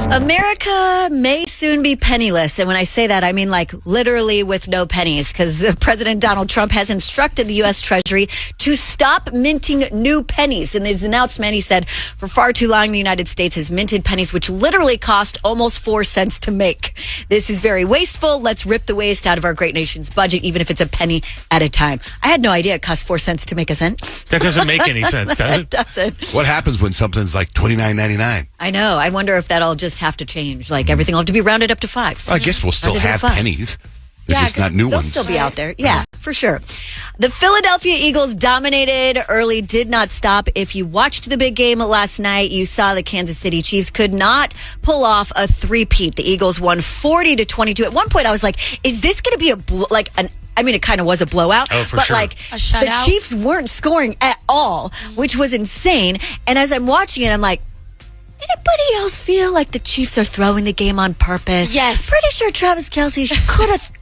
America may soon be penniless. And when I say that, I mean like literally with no pennies, because President Donald Trump has instructed the U.S. Treasury to stop minting new pennies. In his announcement, he said, for far too long, the United States has minted pennies, which literally cost almost 4 cents to make. This is very wasteful. Let's rip the waste out of our great nation's budget, even if it's a penny at a time. I had no idea it cost 4 cents to make a cent. That doesn't make any sense, does it? It doesn't. What happens when something's like $29.99? I know. I wonder if that'll just have to change. Like everything will have to be rounded up to fives. I guess we'll still have pennies. They're just not new they'll ones. still be out there. Yeah, for sure. The Philadelphia Eagles dominated early, did not stop. If you watched the big game last night, you saw the Kansas City Chiefs could not pull off a three-peat. The Eagles won 40-22. At one point, I was like, is this going to be it kind of was a blowout. Oh, for but sure. like A shutout? the Chiefs weren't scoring at all, which was insane. And as I'm watching it, I'm like, anybody else feel like the Chiefs are throwing the game on purpose? Yes. Pretty sure Travis Kelce could have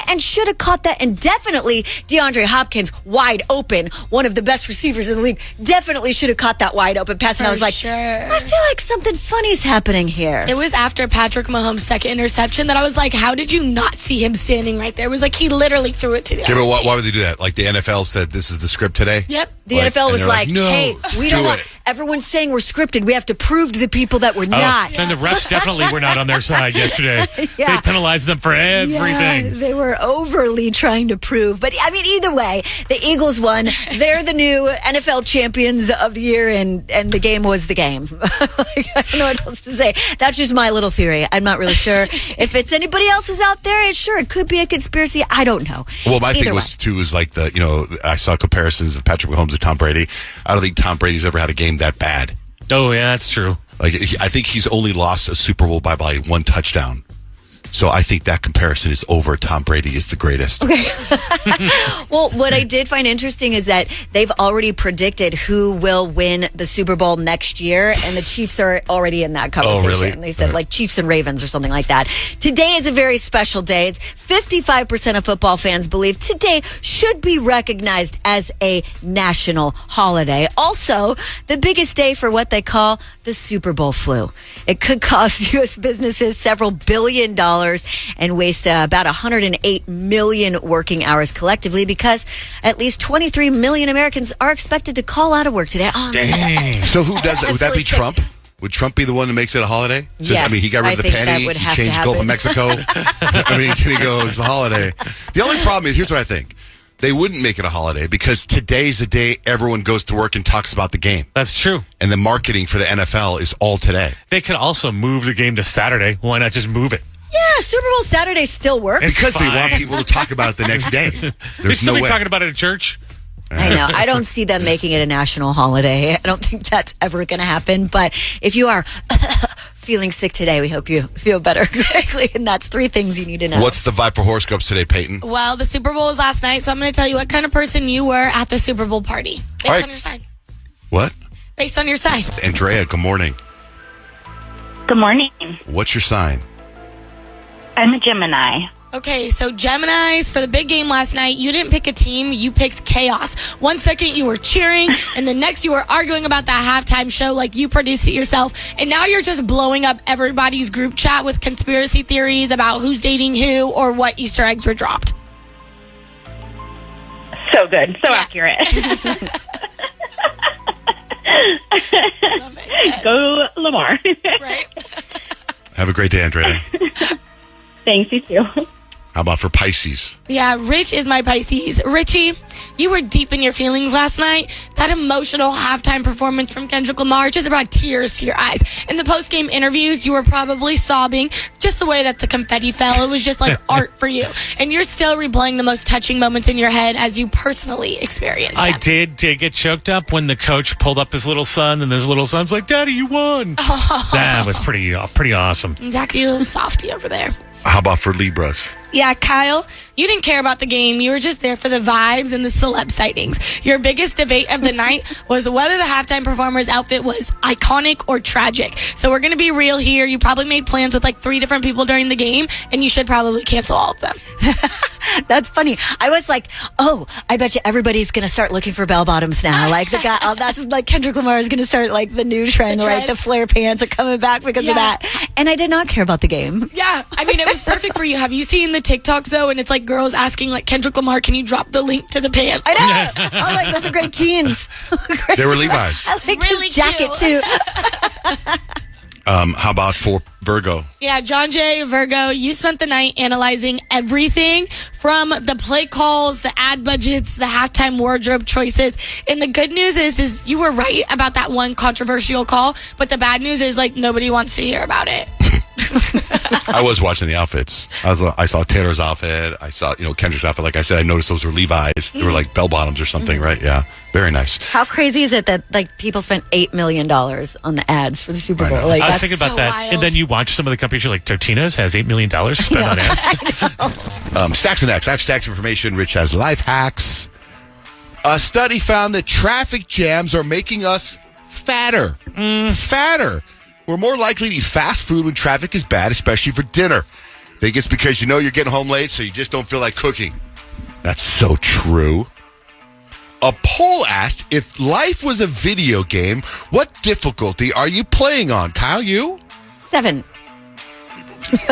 and should have caught that, and definitely DeAndre Hopkins wide open, one of the best receivers in the league, definitely should have caught that wide open pass. And I was like, sure. I feel like something funny's happening here. It was after Patrick Mahomes' second interception that I was like, how did you not see him standing right there? It was like he literally threw it to the Yeah, but why would they do that? Like the NFL said, this is the script today? Yep. The NFL was like, no, hey, we don't want everyone's saying we're scripted. We have to prove to the people that we're not. Then the refs definitely were not on their side yesterday. Yeah. They penalized them for everything. Yeah, they were overly trying to prove. But, I mean, either way, the Eagles won. They're the new NFL champions of the year, and the game was the game. I don't know what else to say. That's just my little theory. I'm not really sure. If it's anybody else's out there, it could be a conspiracy. I don't know. Well, my Either thing was, too, is like I saw comparisons of Patrick Mahomes to Tom Brady. I don't think Tom Brady's ever had a game that bad. Oh, yeah, that's true. Like, I think he's only lost a Super Bowl by one touchdown. So I think that comparison is over. Tom Brady is the greatest. Okay. Well, what I did find interesting is that they've already predicted who will win the Super Bowl next year, and the Chiefs are already in that conversation. Oh, really? They said like Chiefs and Ravens or something like that. Today is a very special day. 55% of football fans believe today should be recognized as a national holiday. Also, the biggest day for what they call the Super Bowl flu. It could cost U.S. businesses several $1 billion and waste about 108 million working hours collectively, because at least 23 million Americans are expected to call out of work today. Oh, Dang. So who does that? Would that be Trump? Would Trump be the one that makes it a holiday? Yes, he got rid of the penny. He changed Gulf of Mexico. He goes, it's a holiday. The only problem is, here's what I think. They wouldn't make it a holiday because today's the day everyone goes to work and talks about the game. That's true. And the marketing for the NFL is all today. They could also move the game to Saturday. Why not just move it? Yeah, Super Bowl Saturday still works. Because they fine. want people to talk about it the next day. There's still no be way. talking about it at church. I know. I don't see them making it a national holiday. I don't think that's ever going to happen. But if you are feeling sick today, we hope you feel better quickly. And that's 3 things you need to know. What's the vibe for horoscopes today, Peyton? Well, the Super Bowl was last night, so I'm going to tell you what kind of person you were at the Super Bowl party. Based on your sign. What? Based on your sign. Andrea, good morning. Good morning. What's your sign? I'm a Gemini. Okay, so Geminis, for the big game last night, you didn't pick a team, you picked chaos. 1 second you were cheering, and the next you were arguing about that halftime show like you produced it yourself, and now you're just blowing up everybody's group chat with conspiracy theories about who's dating who or what Easter eggs were dropped. So good. So accurate. Go Lamar. Right? Have a great day, Andrea. Thanks, you too. How about for Pisces? Yeah, Rich is my Pisces. Richie, you were deep in your feelings last night. That emotional halftime performance from Kendrick Lamar just brought tears to your eyes. In the post-game interviews, you were probably sobbing just the way that the confetti fell. It was just like art for you. And you're still replaying the most touching moments in your head as you personally experienced them. I did get choked up when the coach pulled up his little son, and his little son's like, Daddy, you won. That was pretty awesome. Exactly, a little softy over there. How about for Libras? Yeah, Kyle, you didn't care about the game. You were just there for the vibes and the celeb sightings. Your biggest debate of the night was whether the halftime performer's outfit was iconic or tragic. So we're going to be real here. You probably made plans with like 3 different people during the game, and you should probably cancel all of them. That's funny. I was like, oh, I bet you everybody's going to start looking for bell bottoms now. Like the guy, that's like Kendrick Lamar is going to start like the new trend, right? The flare pants are coming back because of that. And I did not care about the game. Yeah. I mean, it was perfect for you. Have you seen the TikToks though? And it's like girls asking like Kendrick Lamar, can you drop the link to the pants? I know. I was like, those are great jeans. They were Levi's. I liked Really his jacket cute. too. How about for Virgo? Yeah, John J. Virgo, you spent the night analyzing everything from the play calls, the ad budgets, the halftime wardrobe choices. And the good news is you were right about that one controversial call, but the bad news is like nobody wants to hear about it. I was watching the outfits. I saw Taylor's outfit. I saw, Kendrick's outfit. Like I said, I noticed those were Levi's. They were like bell bottoms or something, right? Yeah. Very nice. How crazy is it that like people spent $8 million on the ads for the Super Bowl? Like, I was that's thinking about so that. wild. And then you watch some of the companies, you're like, Totino's has $8 million spent on ads. Stacks and X. I have stacks of information. Rich has life hacks. A study found that traffic jams are making us fatter. Fatter. We're more likely to eat fast food when traffic is bad, especially for dinner. I think it's because you're getting home late, so you just don't feel like cooking. That's so true. A poll asked, if life was a video game, what difficulty are you playing on? Kyle, you? 7.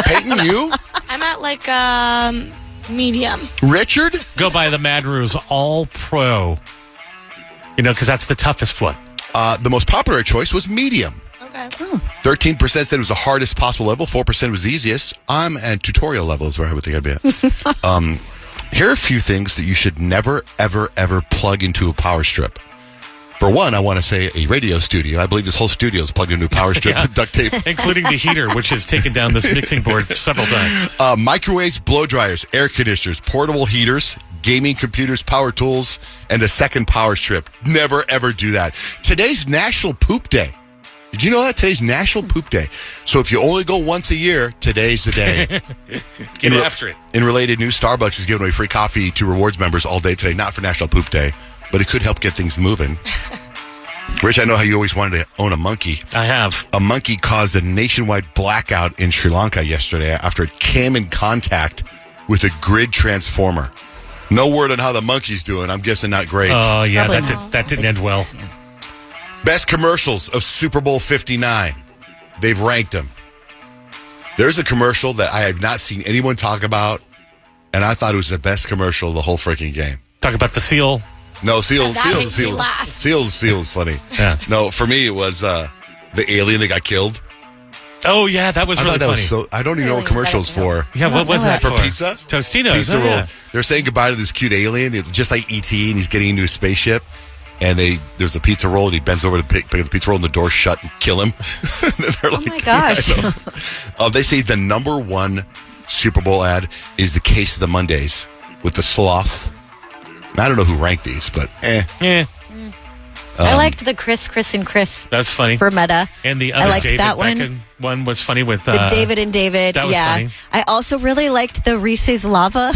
Peyton, you? I'm at like medium. Richard? Go by the Mad Rules All Pro. Because that's the toughest one. The most popular choice was medium. Okay. 13% said it was the hardest possible level. 4% was the easiest. I'm at tutorial level is where I would think I'd be at. Here are a few things that you should never, ever, ever plug into a power strip. For one, I want to say a radio studio. I believe this whole studio is plugged into a power strip with duct tape. Including the heater, which has taken down this mixing board several times. Microwaves, blow dryers, air conditioners, portable heaters, gaming computers, power tools, and a second power strip. Never, ever do that. Today's National Poop Day. Did you know that? Today's National Poop Day. So if you only go once a year, today's the day. Get after it. In related news, Starbucks is giving away free coffee to rewards members all day today. Not for National Poop Day, but it could help get things moving. Rich, I know how you always wanted to own a monkey. I have. A monkey caused a nationwide blackout in Sri Lanka yesterday after it came in contact with a grid transformer. No word on how the monkey's doing. I'm guessing not great. Oh, yeah, Probably that didn't end well. Best commercials of Super Bowl 59. They've ranked them. There's a commercial that I have not seen anyone talk about, and I thought it was the best commercial of the whole freaking game. Talk about the seal. No, Seals makes me laugh. is funny. Yeah. No, for me, it was the alien that got killed. Oh, yeah, that was I really thought that funny. was so. I don't even know what commercial's for. Yeah, what was that For for? pizza? Tostino's. Pizza oh, roll. yeah. They're saying goodbye to this cute alien, it's just like E.T., and he's getting into a spaceship. And there's a pizza roll, and he bends over to pick the pizza roll, and the door's shut and kill him. They're like, Oh my gosh. They say the number one Super Bowl ad is the Case of the Mondays with the sloth. I don't know who ranked these, but Yeah, I liked the Chris, and Chris that's funny. for Meta. And the I other liked David that one. Beckham one was funny with... The David and David. that was Yeah. funny. I also really liked the Reese's lava.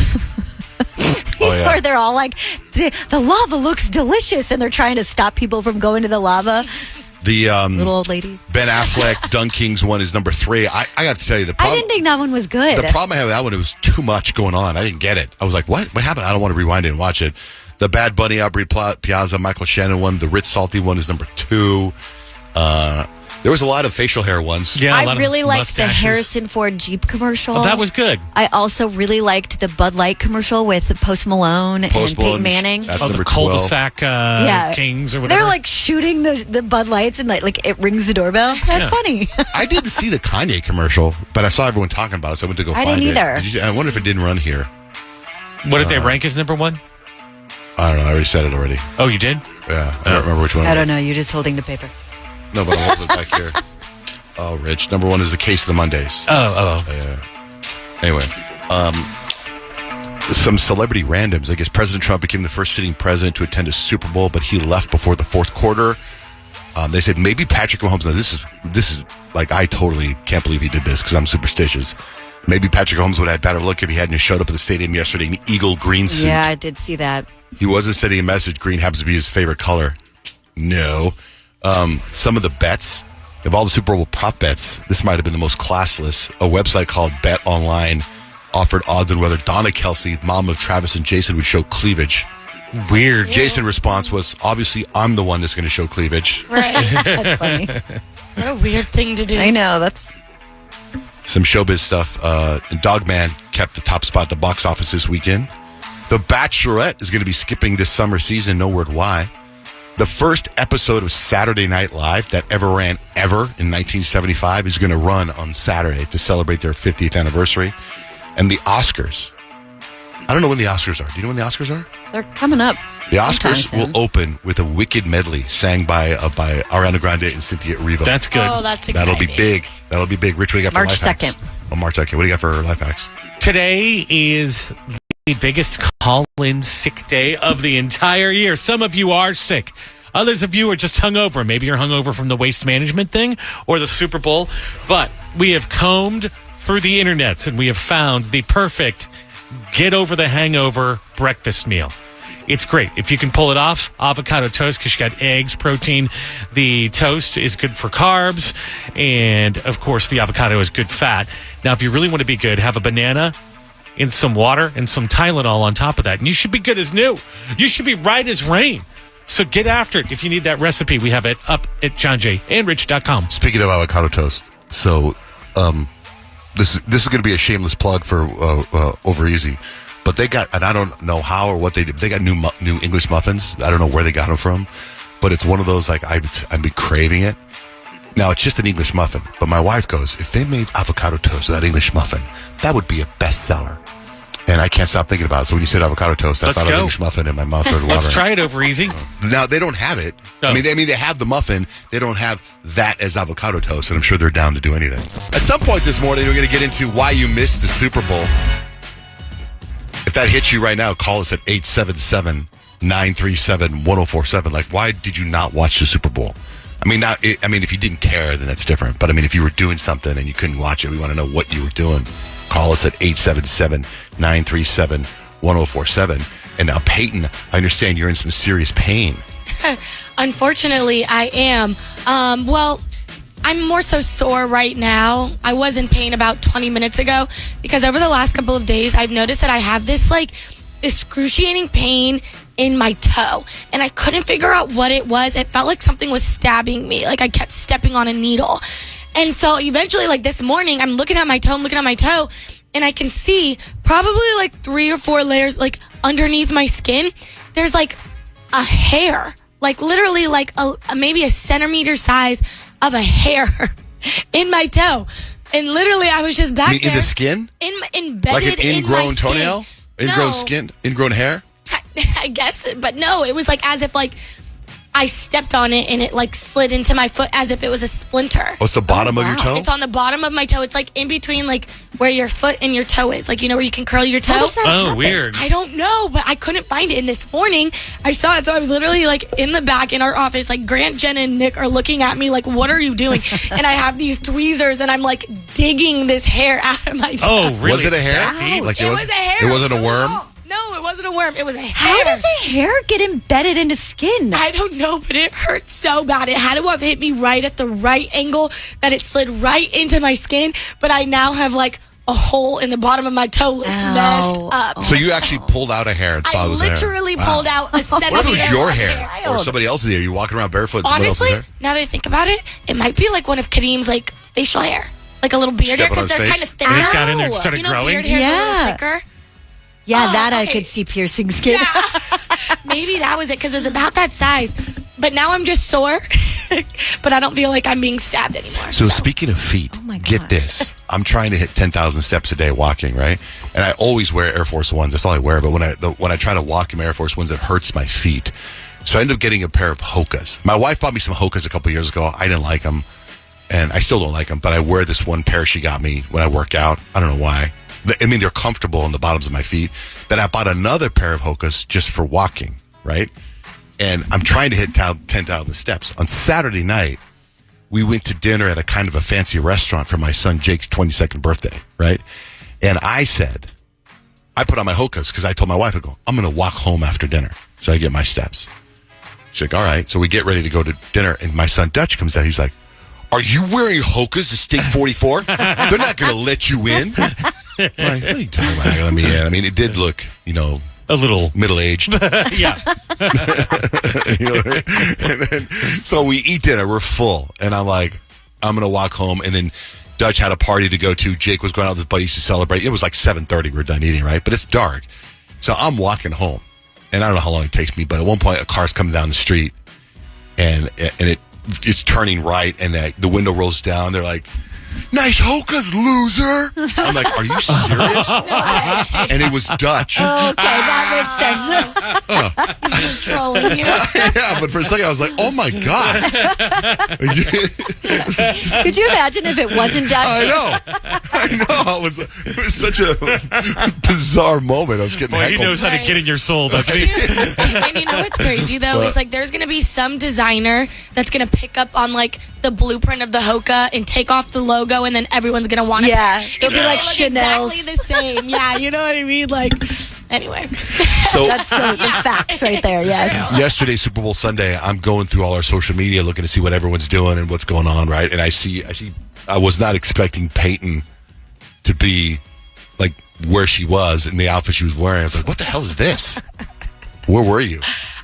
Oh, yeah. Where they're all like, the lava looks delicious, and they're trying to stop people from going to the lava. the Little old lady. Ben Affleck, Dun King's one is number 3. I got to tell you, the I problem... didn't think that one was good. The problem I had with that one, it was too much going on. I didn't get it. I was like, what? What happened? I don't want to rewind it and watch it. The Bad Bunny, Aubrey Piazza, Michael Shannon one. The Ritz Salty one is number 2. There was a lot of facial hair ones. Yeah, a lot I of really liked the mustaches. Harrison Ford Jeep commercial. Oh, that was good. I also really liked the Bud Light commercial with Post Malone and Peyton Manning. That's Oh, number the 12. cul-de-sac Kings or whatever. They're like shooting the Bud Lights and like it rings the doorbell. That's funny. I didn't see the Kanye commercial, but I saw everyone talking about it, so I went to go I find didn't it. either. I wonder if it didn't run here. What did they rank as number 1? I don't know. I already said it already. Oh, you did? Yeah, I don't remember which one. I don't know. You're just holding the paper. No, but I'll hold it back here. Oh, Rich. Number 1 is the Case of the Mondays. Oh. Anyway, some celebrity randoms. I guess President Trump became the first sitting president to attend a Super Bowl, but he left before the fourth quarter. They said maybe Patrick Mahomes. Now this is like, I totally can't believe he did this because I'm superstitious. Maybe Patrick Mahomes would have had better look if he hadn't showed up at the stadium yesterday in an eagle green suit. Yeah, I did see that. He wasn't sending a message. Green happens to be his favorite color. No. Some of the bets, of all the Super Bowl prop bets, this might have been the most classless. A website called Bet Online offered odds on whether Donna Kelsey, mom of Travis and Jason, would show cleavage. Weird. Jason's response was, obviously, I'm the one that's going to show cleavage. Right. That's funny. What a weird thing to do. I know. That's Some showbiz stuff. Dogman kept the top spot at the box office this weekend. The Bachelorette is going to be skipping this summer season. No word why. The first episode of Saturday Night Live that ever ran ever in 1975 is going to run on Saturday to celebrate their 50th anniversary. And the Oscars. I don't know when the Oscars are. Do you know when the Oscars are? they're coming up. The Oscars sometime will open with a wicked medley sang by Ariana Grande and Cynthia Erivo. That's good. Oh, that's exciting. That'll be big. That'll be big. Rich, what do you got for March life hacks? 2nd. Oh, March 2nd. What do you got for life hacks? Today is the biggest call-in sick day of the entire year. Some of you are sick. Others of you are just hungover. Maybe you're hungover from the waste management thing or the Super Bowl. But we have combed through the internets and we have found the perfect get over the hangover breakfast meal. It's great. If you can pull it off, avocado toast because you got eggs, protein. The toast is good for carbs. And, of course, the avocado is good fat. Now, if you really want to be good, have a banana in some water and some Tylenol on top of that. And you should be good as new. You should be right as rain. So get after it. If you need that recipe, we have it up at johnjandrich.com. Speaking of avocado toast, so this is going to be a shameless plug for Over Easy. But they got, and I don't know how or what they did, they got new English muffins. I don't know where they got them from. But it's one of those, like, I've been craving it. Now, it's just an English muffin. But my wife goes, if they made avocado toast with that English muffin, that would be a bestseller. And I can't stop thinking about it. So when you said avocado toast, I thought of English muffin and my mouth started watering. Let's try it Over Easy. Now, they don't have it. No. I mean, they have the muffin. They don't have that as avocado toast, and I'm sure they're down to do anything. At some point this morning, we're going to get into why you missed the Super Bowl. If that hits you right now, call us at 877-937-1047. Like, why did you not watch the Super Bowl? I mean, if you didn't care, then that's different. But, I mean, if you were doing something and you couldn't watch it, we want to know what you were doing. Call us at 877-937-1047. And now, Peyton, I understand you're in some serious pain. Unfortunately, I am. Well, I'm more so sore right now. I was in pain about 20 minutes ago because over the last couple of days, I've noticed that I have this like excruciating pain in my toe, and I couldn't figure out what it was. It felt like something was stabbing me, like I kept stepping on a needle. And so eventually, like this morning, I'm looking at my toe, and I can see probably like 3 or 4 layers, like underneath my skin. There's like a hair, like literally like maybe a centimeter size of a hair in my toe. And literally, I was just back there. In the skin? Embedded like an ingrown in my toenail? skin. Ingrown No. skin? Ingrown hair? I guess, but no, it was like as if like I stepped on it and it like slid into my foot as if it was a splinter. Oh, it's the bottom of your toe? It's on the bottom of my toe. It's like in between like where your foot and your toe is. Like, you know, where you can curl your toe. How does that Oh, happen? weird. I don't know, but I couldn't find it. And this morning, I saw it. So I was literally like in the back in our office, like Grant, Jen, and Nick are looking at me like, what are you doing? And I have these tweezers and I'm like digging this hair out of my toe. Oh, really? Was it a hair? That deep? Like It was a hair. It wasn't a worm? No, it wasn't a worm. It was a hair. How does a hair get embedded into skin? I don't know, but it hurt so bad. It had to have hit me right at the right angle that it slid right into my skin. But I now have like a hole in the bottom of my toe. Looks messed up. So you actually pulled out a hair and saw I it was hair. literally pulled out a centimeter. What if it was your of hair? Or somebody else's hair? You're walking around barefoot and somebody Honestly, else's hair? now that I think about it, it might be like one of Kadeem's like facial hair. Like a little beard hair Step on because they're his kind of face? thicker. And it got in there and started You know, growing? beard hairs are a Yeah. little thicker. Yeah, Oh, that I okay. could see piercing skin. Maybe that was it because it was about that size. But now I'm just sore, but I don't feel like I'm being stabbed anymore. So speaking of feet, my get gosh. this. I'm trying to hit 10,000 steps a day walking, right? And I always wear Air Force Ones. That's all I wear. But when I try to walk in my Air Force Ones, it hurts my feet. So I ended up getting a pair of Hokas. My wife bought me some Hokas a couple years ago. I didn't like them, and I still don't like them. But I wear this one pair she got me when I work out. I don't know why. I mean, they're comfortable on the bottoms of my feet. Then I bought another pair of Hokas just for walking, right? And I'm trying to hit 10,000 steps. On Saturday night, we went to dinner at a kind of a fancy restaurant for my son Jake's 22nd birthday, right? And I put on my Hokas because I told my wife, I go, I'm going to walk home after dinner so I get my steps. She's like, all right. So we get ready to go to dinner, and my son Dutch comes out. He's like, are you wearing Hokas to State 44? They're not going to let you in. Like, what are you talking about? Let me in. I mean, it did look, A little. middle-aged. Yeah. You know what I mean? And then, so we eat dinner. We're full. And I'm like, I'm going to walk home. And then Dutch had a party to go to. Jake was going out with his buddies to celebrate. It was like 7:30. We were done eating, right? But it's dark. So I'm walking home. And I don't know how long it takes me. But at one point, a car's coming down the street. And it's turning right. And the window rolls down. They're like, "Nice hookahs, loser." I'm like, "Are you serious?" And it was Dutch. Okay, that makes sense. She's trolling you. Yeah, but for a second I was like, "Oh my god!" Could you imagine if it wasn't Dutch? I know. It was such a bizarre moment. I was getting Boy, he heckled. knows how to get in your soul, doesn't he? And you know what's crazy though is like there's gonna be some designer that's gonna pick up on like the blueprint of the hookah and take off the logo, and then everyone's gonna want to. Yeah, they'll be It's like gonna look Chanel's. exactly the same. Yeah, you know what I mean. Like, anyway. So That's the facts right there, yes. yesterday, Super Bowl Sunday, I'm going through all our social media looking to see what everyone's doing and what's going on, right? And I was not expecting Peyton to be like where she was in the outfit she was wearing. I was like, what the hell is this? Where were you?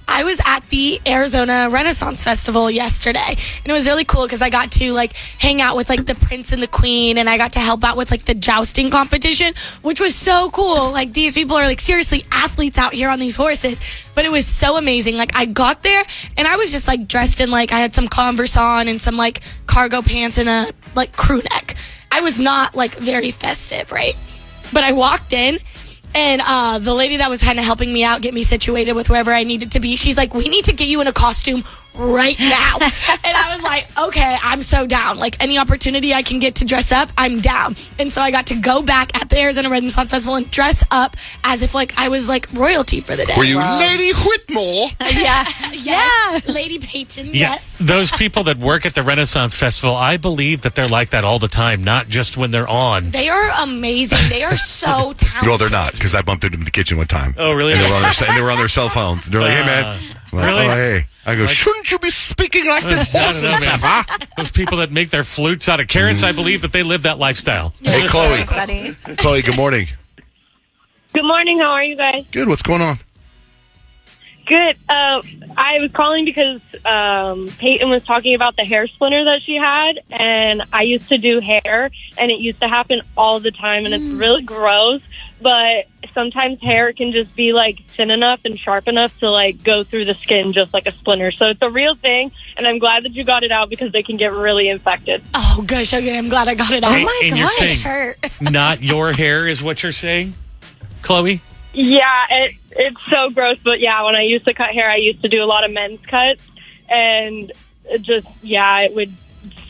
I was at the Arizona Renaissance Festival yesterday, and it was really cool because I got to like hang out with like the prince and the queen, and I got to help out with like the jousting competition, which was so cool. Like these people are like seriously athletes out here on these horses, but it was so amazing. Like I got there and I was just like dressed in like I had some Converse on and some like cargo pants and a like crew neck. I was not like very festive, right? But I walked in. And the lady that was kind of helping me out, get me situated with wherever I needed to be, she's like, "We need to get you in a costume right now." And I was like, okay, I'm so down. Like, any opportunity I can get to dress up, I'm down. And so I got to go back at the Arizona Renaissance Festival and dress up as if, like, I was, like, royalty for the day. Were you Lady Whitmore? Yeah. Yes. Lady Peyton, Yeah, yes. those people that work at the Renaissance Festival, I believe that they're like that all the time, not just when they're on. They are amazing. They are so talented. No, they're not, because I bumped into them in the kitchen one time. Oh, really? And they were on their cell phones. They're like, "Hey, man." I'm like, really? "Oh, hey." I go, "Shouldn't you be speaking like this I horse don't know, and man. stuff, huh?" Those people that make their flutes out of carrots, I believe that they live that lifestyle. Hey, Chloe. Funny. Chloe, good morning. Good morning. How are you guys? Good. What's going on? Good. I was calling because Peyton was talking about the hair splinter that she had, and I used to do hair, and it used to happen all the time, and it's really gross. But sometimes hair can just be like thin enough and sharp enough to like go through the skin, just like a splinter. So it's a real thing, and I'm glad that you got it out because they can get really infected. Oh, gosh. Okay, I'm glad I got it out. And- my and you're gosh. saying Shirt. not your hair is what you're saying, Chloe? Yeah, it's so gross. But yeah, when I used to cut hair, I used to do a lot of men's cuts, and it just, it would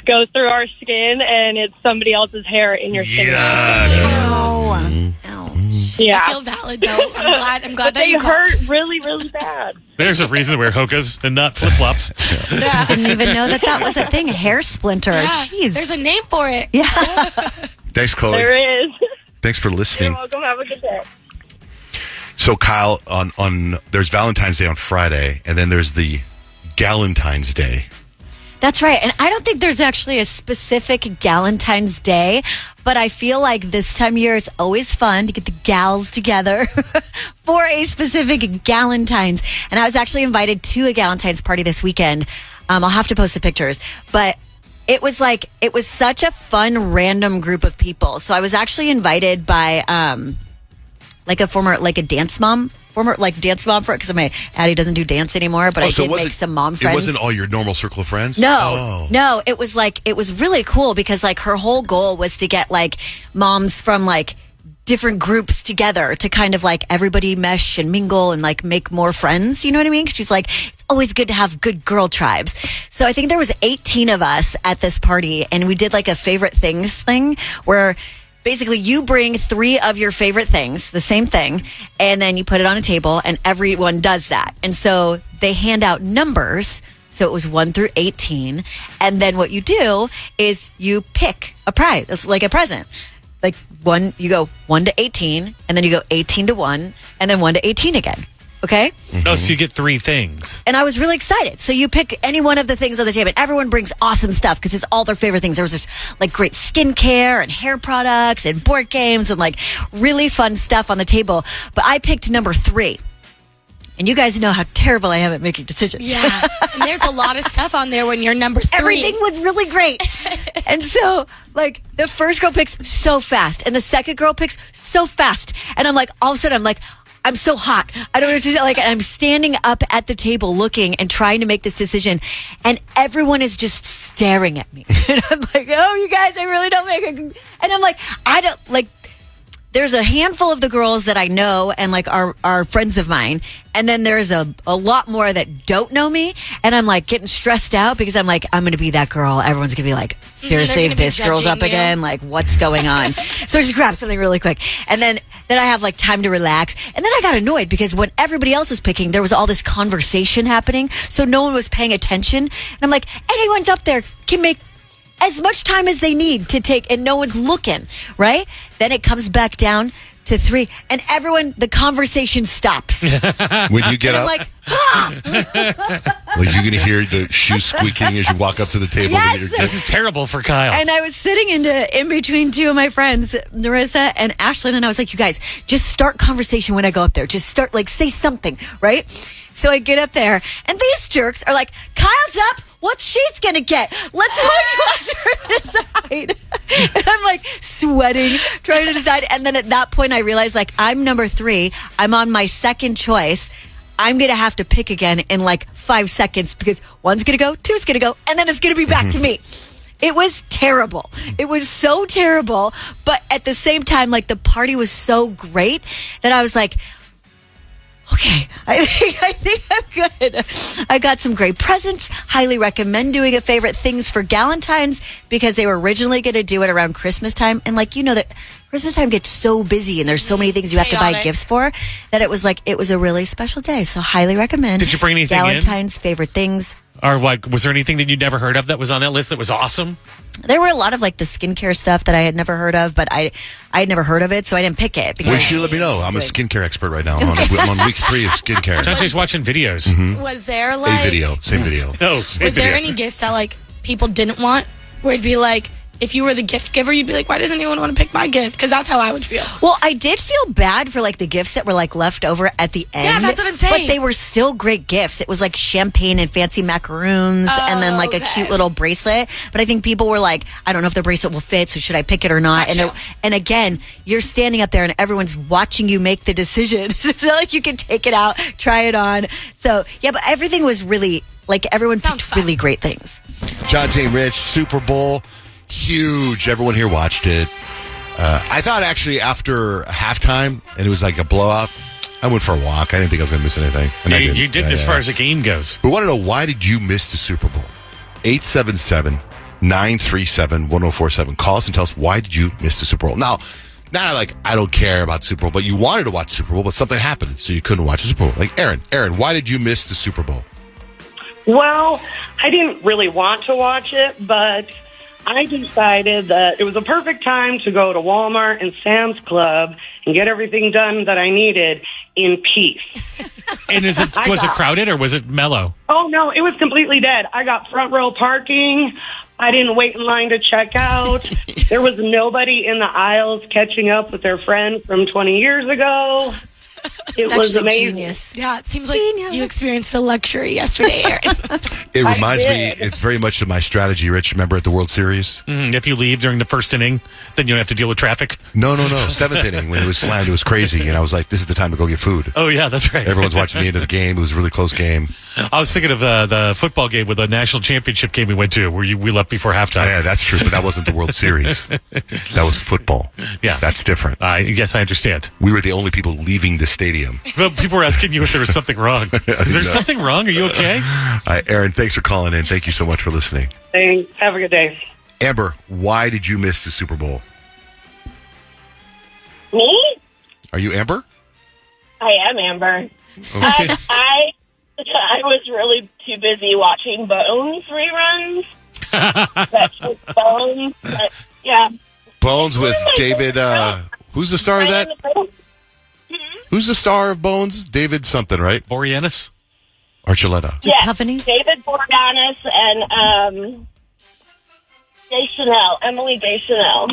go through our skin, and it's somebody else's hair in your skin. Oh. Ow. Yeah. I feel valid, though. I'm glad But that they you called. hurt really, really bad. There's a reason to wear hookahs and not flip-flops. Didn't even know that was a thing. Hair splinter. Yeah, Jeez. there's a name for it. Yeah. Thanks, Chloe. There is. Thanks for You're listening. welcome. Have a good day. So, Kyle, on there's Valentine's Day on Friday, and then there's the Galentine's Day. That's right. And I don't think there's actually a specific Galentine's Day, but I feel like this time of year it's always fun to get the gals together for a specific Galentine's. And I was actually invited to a Galentine's party this weekend. I'll have to post the pictures, but it was such a fun random group of people. So I was actually invited by a dance mom because my Addie doesn't do dance anymore, but I did make some mom friends. It wasn't all your normal circle of friends? No, it was really cool because like her whole goal was to get like moms from like different groups together to kind of like everybody mesh and mingle and like make more friends. You know what I mean? 'Cause she's like, it's always good to have good girl tribes. So I think there was 18 of us at this party, and we did like a favorite things thing where basically you bring 3 of your favorite things, the same thing, and then you put it on a table and everyone does that. And so they hand out numbers. So it was 1 through 18. And then what you do is you pick a prize. It's like a present. Like you go 1 to 18, and then you go 18 to 1, and then 1 to 18 again. Okay? Oh, so you get 3 things. And I was really excited. So you pick any one of the things on the table. Everyone brings awesome stuff because it's all their favorite things. There was this like great skincare and hair products and board games and like really fun stuff on the table. But I picked number 3. And you guys know how terrible I am at making decisions. Yeah. And there's a lot of stuff on there when you're number 3. Everything was really great. And so, like, the first girl picks so fast, and the second girl picks so fast. And I'm like, all of a sudden, I'm like, I'm so hot. I don't know what to do. Like, I'm standing up at the table looking and trying to make this decision, and everyone is just staring at me. And I'm like, oh, you guys, I really don't make it. And I'm like, I don't, like, there's a handful of the girls that I know and like are friends of mine. And then there's a lot more that don't know me. And I'm like getting stressed out because I'm like, I'm going to be that girl. Everyone's going to be like, seriously, this girl's up again. Like, what's going on? So I just grabbed something really quick. And then I have like time to relax. And then I got annoyed because when everybody else was picking, there was all this conversation happening. So no one was paying attention. And I'm like, anyone's up there can make as much time as they need to take, and no one's looking, right? Then it comes back down to 3, and the conversation stops. When you get And I'm up, like, ah! like you're going to hear the shoes squeaking as you walk up to the table. Yes! This is terrible for Kyle. And I was sitting in between 2 of my friends, Narissa and Ashlyn, and I was like, you guys, just start conversation when I go up there. Just start, like, say something, right? So I get up there, and these jerks are like, Kyle's up. What she's gonna get? Let's watch her decide. And I'm like sweating, trying to decide. And then at that point, I realized like I'm number 3. I'm on my second choice. I'm gonna have to pick again in like 5 seconds because 1's gonna go, 2's gonna go, and then it's gonna be back to me. It was terrible. It was so terrible. But at the same time, like the party was so great that I was like, okay, I think I'm good. I got some great presents. Highly recommend doing a favorite things for Galentine's because they were originally going to do it around Christmas time. And like, you know that Christmas time gets so busy and there's so many things you have to buy gifts for that it was like, it was a really special day. So highly recommend. Did you bring anything Galentine's favorite things. Or like, was there anything that you'd never heard of that was on that list that was awesome? There were a lot of like the skincare stuff that I had never heard of, but I had never heard of it, so I didn't pick it. Well, you should let me know. I'm a skincare expert right now. I'm on week 3 of skincare. Chante's watching videos. Was there like Same video. Oh, Was there any gifts that like people didn't want? Where it'd be like, if you were the gift giver, you'd be like, why doesn't anyone want to pick my gift? Because that's how I would feel. Well, I did feel bad for like the gifts that were like left over at the end. Yeah, that's what I'm saying. But they were still great gifts. It was like champagne and fancy macaroons and then like a cute little bracelet. But I think people were like, I don't know if the bracelet will fit, so should I pick it or not? Gotcha. And again, you're standing up there and everyone's watching you make the decision. It's not like you can take it out, try it on. So yeah, but everything was really like everyone picked really great things. Jonte and Rich, Super Bowl. Huge. Everyone here watched it. I thought actually after halftime, and it was like a blowout, I went for a walk. I didn't think I was going to miss anything. And Yeah, I didn't. you didn't as far as the game goes. We want to know, why did you miss the Super Bowl? 877-937-1047. Call us and tell us, why did you miss the Super Bowl? Now, not like I don't care about Super Bowl, but you wanted to watch Super Bowl, but something happened, so you couldn't watch the Super Bowl. Like Aaron, why did you miss the Super Bowl? Well, I didn't really want to watch it, but I decided that it was a perfect time to go to Walmart and Sam's Club and get everything done that I needed in peace. And was it crowded or was it mellow? Oh, no, it was completely dead. I got front row parking. I didn't wait in line to check out. There was nobody in the aisles catching up with their friend from 20 years ago. It was amazing. Genius. Yeah, it seems like you experienced a luxury yesterday, Aaron. It reminds me, it's very much of my strategy, Rich. Remember at the World Series? If you leave during the first inning, then you don't have to deal with traffic. No. 7th inning, when it was slammed, it was crazy. And I was like, this is the time to go get food. Oh, yeah, that's right. Everyone's watching the end of the game. It was a really close game. I was thinking of the football game with the national championship game we went to where we left before halftime. Yeah, that's true, but that wasn't the World Series. That was football. Yeah. That's different. Yes, I understand. We were the only people leaving the stadium. Well, people were asking you if there was something wrong. Is there something wrong? Are you okay? Aaron, thanks for calling in. Thank you so much for listening. Thanks. Have a good day. Amber, why did you miss the Super Bowl? Me? Are you Amber? I am Amber. Okay. I was really too busy watching Bones reruns. Bones. Yeah. Bones with David. Who's the star of that? Who's the star of Bones? David something, right? Boreanaz? Archuleta. Yes, Duchovny? David Boreanaz and Emily Deschanel.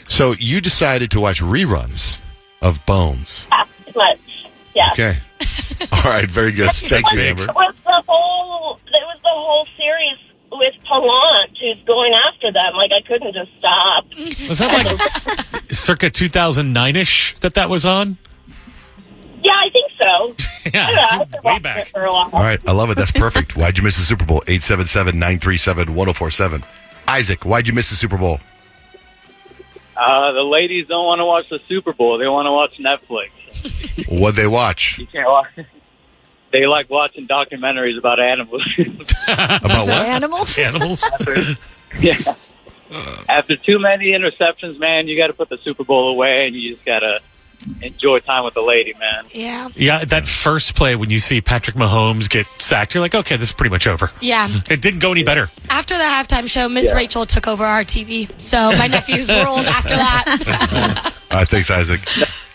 So you decided to watch reruns of Bones. Pretty much. Yeah. Okay. All right. Very good. Thank you, Amber. It was the whole series with Pallant who's going after them. Like, I couldn't just stop. Was that like circa 2009-ish that was on? Yeah, I think so. Yeah, I don't know, way I watched back. it for a while. All right. I love it. That's perfect. Why'd you miss the Super Bowl? 877-937-1047. Isaac, why'd you miss the Super Bowl? The ladies don't want to watch the Super Bowl. They want to watch Netflix. What'd they watch? You can't watch. They like watching documentaries about animals. About what? Animals? Animals? Yeah. After too many interceptions, man, you got to put the Super Bowl away, and you just got to enjoy time with the lady, man. Yeah. Yeah, that first play when you see Patrick Mahomes get sacked, you're like, okay, this is pretty much over. Yeah. It didn't go any better. After the halftime show, Miss Rachel took over our TV. So my nephews ruled after that. All right. Thanks, Isaac.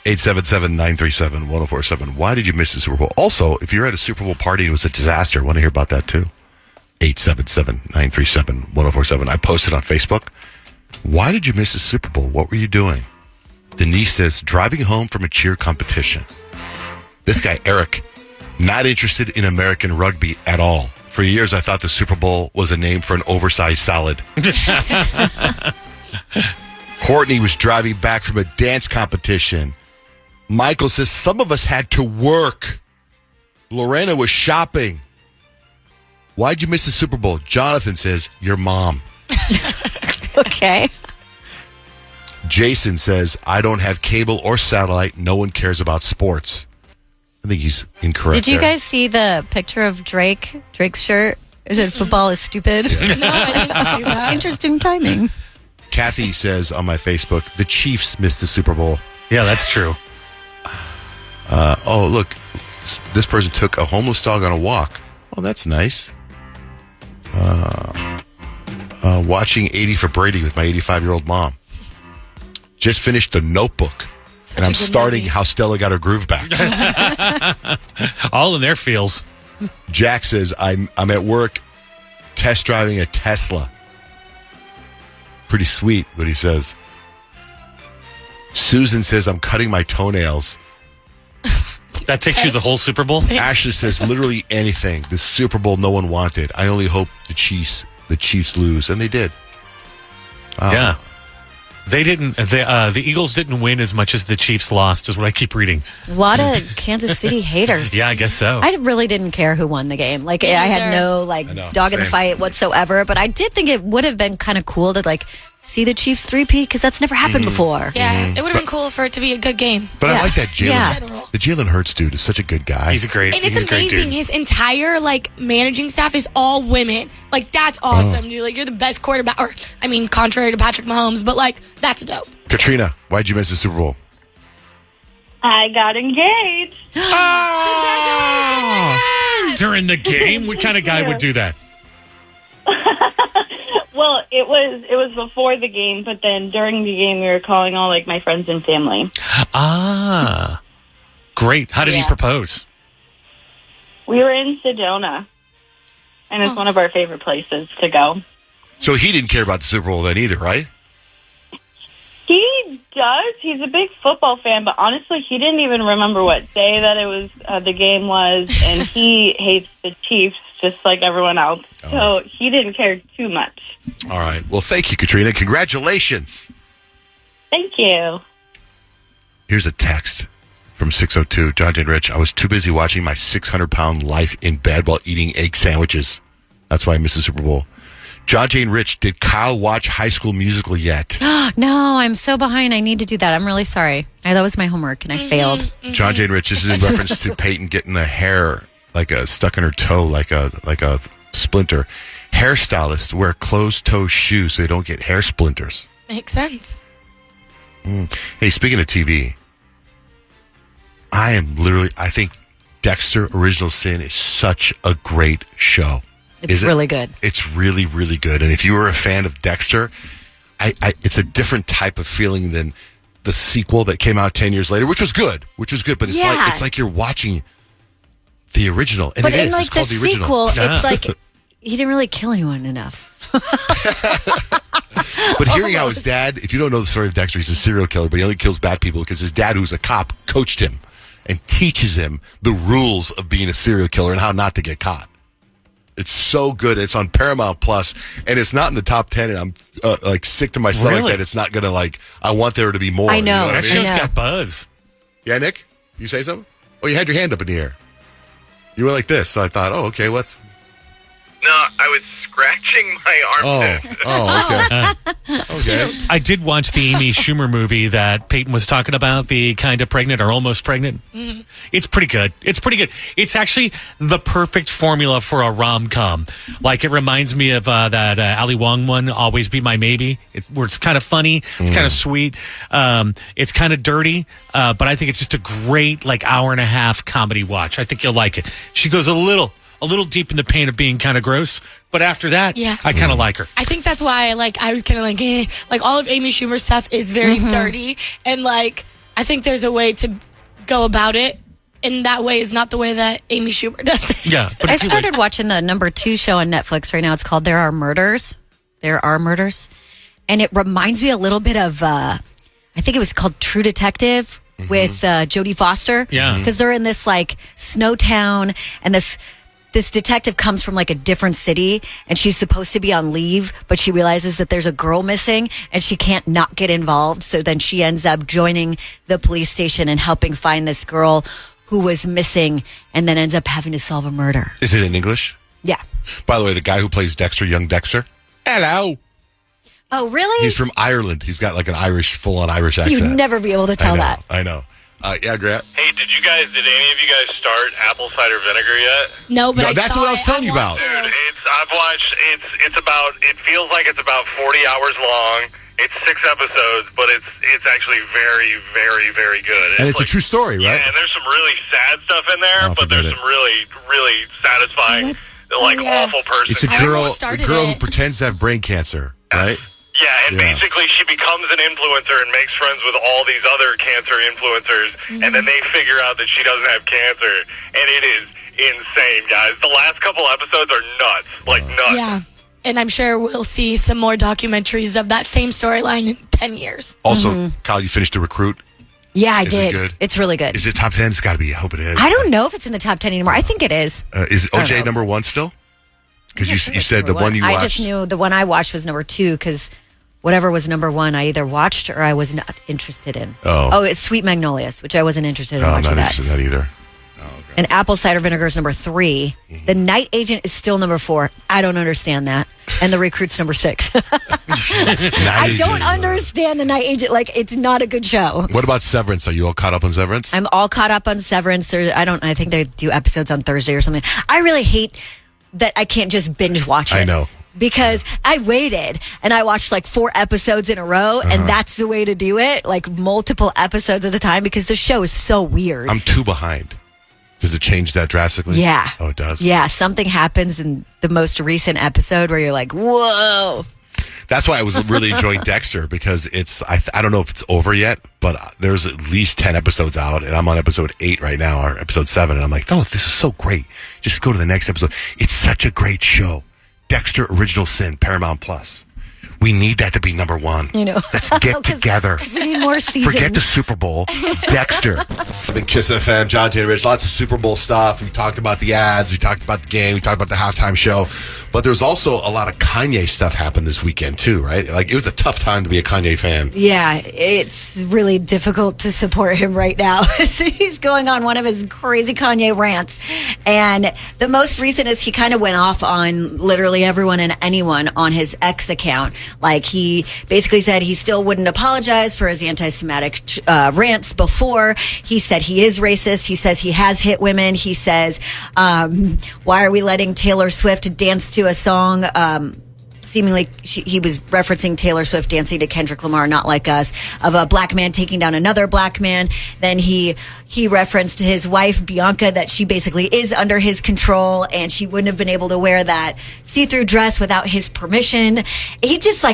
877-937-1047. Why did you miss the Super Bowl? Also, if you're at a Super Bowl party and it was a disaster, I want to hear about that too. 877-937-1047. I posted on Facebook. Why did you miss the Super Bowl? What were you doing? Denise says, driving home from a cheer competition. This guy, Eric, not interested in American rugby at all. For years, I thought the Super Bowl was a name for an oversized salad. Courtney was driving back from a dance competition. Michael says, some of us had to work. Lorena was shopping. Why'd you miss the Super Bowl? Jonathan says, your mom. Okay. Jason says, I don't have cable or satellite. No one cares about sports. I think he's incorrect. Did you there. guys see the picture of Drake's shirt? Is it football is stupid? No, I didn't see that. Interesting timing. Kathy says on my Facebook, the Chiefs missed the Super Bowl. Yeah, that's true. Oh, look, this person took a homeless dog on a walk. Oh, that's nice. Watching 80 for Brady with my 85-year-old mom. Just finished The Notebook. Such And a I'm good starting movie. How Stella Got Her Groove Back. All in their feels. Jack says, I'm at work test driving a Tesla. Pretty sweet, what he says. Susan says, I'm cutting my toenails. That takes you the whole Super Bowl? Ashley says, literally anything. The Super Bowl no one wanted. I only hope the Chiefs lose. And they did. Wow. Yeah. They didn't. The Eagles didn't win as much as the Chiefs lost, is what I keep reading. A lot of Kansas City haters. Yeah, I guess so. I really didn't care who won the game. Like, I had no I know, dog in the same. fight whatsoever. But I did think it would have been kind of cool to see the Chiefs three-peat because that's never happened before. Yeah, it would have been cool for it to be a good game. But Yeah. I like that Jalen. Yeah. The Jalen Hurts dude is such a good guy. He's a great And it's he's a great amazing. dude. His entire managing staff is all women. That's awesome, dude. You're the best quarterback. Or contrary to Patrick Mahomes, but that's dope. Katrina, why'd you miss the Super Bowl? I got engaged. During the game? What kind of guy would do that? Well, it was before the game, but then during the game, we were calling all my friends and family. Ah. Great. How did he propose? We were in Sedona, and it's one of our favorite places to go. So he didn't care about the Super Bowl then either, right? He does. He's a big football fan, but honestly, he didn't even remember what day that it was. The game was, and he hates the Chiefs just like everyone else. So he didn't care too much. All right. Well, thank you, Katrina. Congratulations. Thank you. Here's a text from 602. John Jane Rich, I was too busy watching my 600-pound life in bed while eating egg sandwiches. That's why I missed the Super Bowl. John Jane Rich, did Kyle watch High School Musical yet? No, I'm so behind. I need to do that. I'm really sorry. That was my homework, and I failed. John Jane Rich, this is in reference to Peyton getting a hair stuck in her toe like a splinter. Hairstylists wear closed-toe shoes so they don't get hair splinters. Makes sense. Hey, speaking of TV, I think Dexter Original Sin is such a great show. It's really good. It's really, really good. And if you were a fan of Dexter, it's a different type of feeling than the sequel that came out 10 years later, which was good, but it's like you're watching the original, and but it in is. like It's called the the original. sequel, it's like he didn't really kill anyone enough. But hearing how his dad, if you don't know the story of Dexter, he's a serial killer, but he only kills bad people because his dad, who's a cop, coached him and teaches him the rules of being a serial killer and how not to get caught. It's so good. It's on Paramount Plus, and it's not in the top 10, and I'm like sick to my stomach that it's not going to like, I want there to be more. I know. You know what That I mean? show's got buzz. Yeah, Nick? You say something? Oh, you had your hand up in the air. You were like this, so I thought, oh, okay, what's... No, I was scratching my armpit. Okay. I did watch the Amy Schumer movie that Peyton was talking about, the kind of pregnant or almost pregnant. Mm-hmm. It's pretty good. It's actually the perfect formula for a rom-com. Like, it reminds me of that Ali Wong one, Always Be My Maybe, where it's kind of funny, it's kind of sweet, it's kind of dirty, but I think it's just a great, like, hour and a half comedy watch. I think you'll like it. She goes a little deep in the pain of being kind of gross, but after that, I kind of like her. I think that's why, like, I was kind of like, like all of Amy Schumer's stuff is very dirty, and like, I think there's a way to go about it, and that way is not the way that Amy Schumer does it. Yeah, but I started watching the number 2 show on Netflix right now. It's called There Are Murders. And it reminds me a little bit of, I think it was called True Detective with Jodie Foster. Yeah. Because they're in this, like, snow town, and this detective comes from like a different city, and she's supposed to be on leave, but she realizes that there's a girl missing and she can't not get involved. So then she ends up joining the police station and helping find this girl who was missing, and then ends up having to solve a murder. Is it in English? Yeah. By the way, the guy who plays Dexter, young Dexter, hello. Oh, really? He's from Ireland. He's got like an full-on Irish accent. You'd never be able to tell that. I know. Yeah, Grant. Hey, did any of you guys start apple cider vinegar yet? No, but That's what I was telling you about. Dude, I've watched, it feels like it's about 40 hours long. It's 6 episodes, but it's actually very, very, very good. And it's a true story, right? Yeah, and there's some really sad stuff in there, Oh, but there's forget it. some really, really satisfying, awful person. It's a girl who pretends to have brain cancer, right? Yeah, and basically she becomes an influencer and makes friends with all these other cancer influencers, and then they figure out that she doesn't have cancer, and it is insane, guys. The last couple episodes are nuts, like nuts. Yeah, and I'm sure we'll see some more documentaries of that same storyline in 10 years. Also, Kyle, you finished The Recruit? Yeah, I Is did. it good? It's really good. Is it top 10? It's got to be. I hope it is. I don't know if it's in the top 10 anymore. I think it is. Is OJ number 1 still? Because you said the one you watched. I just knew the one I watched was number 2 because whatever was number 1, I either watched or I was not interested in. Oh, it's Sweet Magnolias, which I wasn't interested in I'm watching not that. interested in that either. And Apple Cider Vinegar is number 3. The Night Agent is still number 4. I don't understand that. And The Recruit's number 6. I don't understand The Night Agent. Like, it's not a good show. What about Severance? Are you all caught up on Severance? I'm all caught up on Severance. I think they do episodes on Thursday or something. I really hate that I can't just binge watch it. I know. Because I waited and I watched like 4 episodes in a row, and that's the way to do it. Like multiple episodes at a time, because the show is so weird. I'm 2 behind. Does it change that drastically? Yeah. Oh, it does? Yeah, something happens in the most recent episode where you're like, whoa. That's why I was really enjoying Dexter, because it's, I don't know if it's over yet, but there's at least 10 episodes out, and I'm on episode 8 right now, or episode 7, and I'm like, no, this is so great. Just go to the next episode. It's such a great show. Dexter Original Sin, Paramount Plus. We need that to be number 1. You know. Let's get together. We need more seasons. Forget the Super Bowl. Dexter. The Kiss FM, John J. Rich, lots of Super Bowl stuff. We talked about the ads. We talked about the game. We talked about the halftime show. But there's also a lot of Kanye stuff happened this weekend, too, right? Like, it was a tough time to be a Kanye fan. Yeah, it's really difficult to support him right now. So he's going on one of his crazy Kanye rants. And the most recent is he kind of went off on literally everyone and anyone on his X account. Like, he basically said he still wouldn't apologize for his anti-Semitic rants before. He said he is racist. He says he has hit women. He says, why are we letting Taylor Swift dance to a song? Seemingly, he was referencing Taylor Swift dancing to Kendrick Lamar, Not Like Us, of a black man taking down another black man. Then he referenced his wife, Bianca, that she basically is under his control, and she wouldn't have been able to wear that see-through dress without his permission. He just,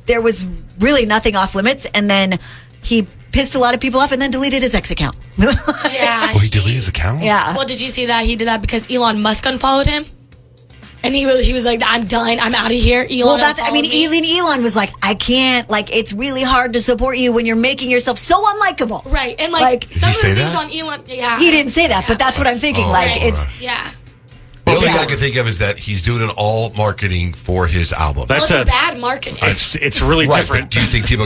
there was really nothing off limits. And then he pissed a lot of people off and then deleted his ex account. Yeah. Oh, he deleted his account? Yeah. Well, did you see that? He did that because Elon Musk unfollowed him. And he was like, I'm done. I'm out of here. Elon Elon was like, I can't, like, it's really hard to support you when you're making yourself so unlikable. Right. And some Did of he the say things that? on Elon, yeah. He didn't say that, but that's what I'm thinking. Oh, like, right. it's, Yeah. The only thing I can think of is that he's doing it all marketing for his album. That's Well, it's bad marketing. It's really Right, different. but do you think people are going to